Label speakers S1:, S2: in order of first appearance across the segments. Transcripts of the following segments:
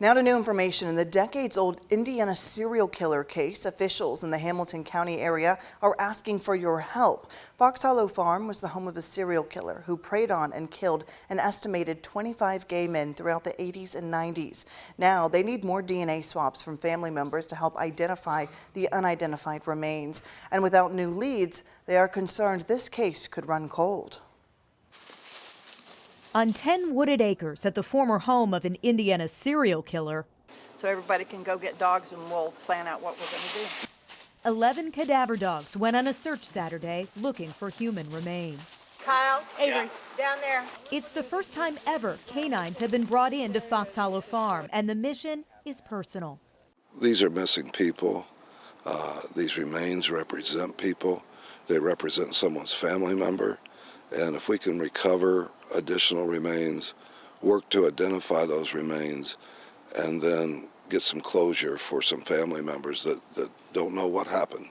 S1: Now to new information. In the decades-old Indiana serial killer case, officials in the Hamilton County area are asking for your help. Fox Hollow Farm was the home of a serial killer who preyed on and killed an estimated 25 gay men throughout the 80s and 90s. Now they need more DNA swabs from family members to help identify the unidentified remains. And without new leads, they are concerned this case could run cold.
S2: On 10 wooded acres at the former home of an Indiana serial killer,
S3: so everybody can go get dogs and we'll plan out what we're going to do.
S2: 11 cadaver dogs went on a search Saturday looking for human remains.
S4: Kyle, Avery, down there.
S2: It's the first time ever canines have been brought in to Fox Hollow Farm, and the mission is personal.
S5: These are missing people. These remains represent people. They represent someone's family member. And if we can recover additional remains, work to identify those remains, and then get some closure for some family members that don't know what happened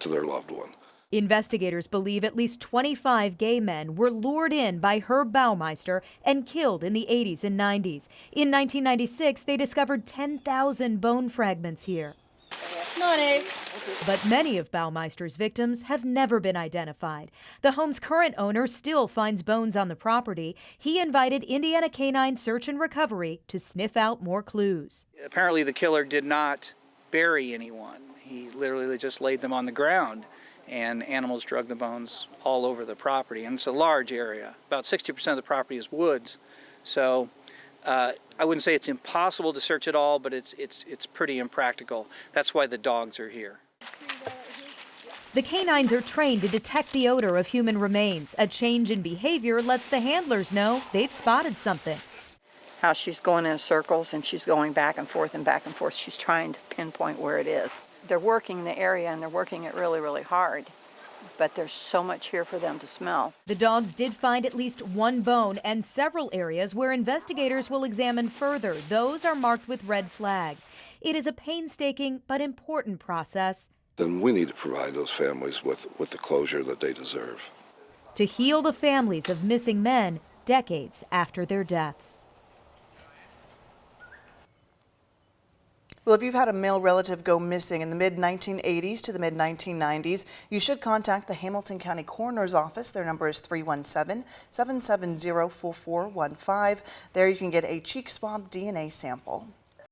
S5: to their loved one.
S2: Investigators believe at least 25 gay men were lured in by Herb Baumeister and killed in the 80s and 90s. In 1996, they discovered 10,000 bone fragments here.
S4: Come on, Abe.
S2: But many of Baumeister's victims have never been identified. The home's current owner still finds bones on the property. He invited Indiana Canine Search and Recovery to sniff out more clues.
S6: Apparently the killer did not bury anyone. He literally just laid them on the ground, and animals drug the bones all over the property. And it's a large area. About 60% of the property is woods. So I wouldn't say it's impossible to search it all, but it's pretty impractical. That's why the dogs are here.
S2: The canines are trained to detect the odor of human remains. A change in behavior lets the handlers know they've spotted something.
S3: How she's going in circles and she's going back and forth and back and forth. She's trying to pinpoint where it is. They're working the area and they're working it really, really hard. But there's so much here for them to smell.
S2: The dogs did find at least one bone and several areas where investigators will examine further. Those are marked with red flags. It is a painstaking but important process.
S5: Then we need to provide those families with the closure that they deserve.
S2: To heal the families of missing men decades after their deaths.
S1: Well, if you've had a male relative go missing in the mid-1980s to the mid-1990s, you should contact the Hamilton County Coroner's Office. Their number is 317-770-4415. There you can get a cheek swab DNA sample.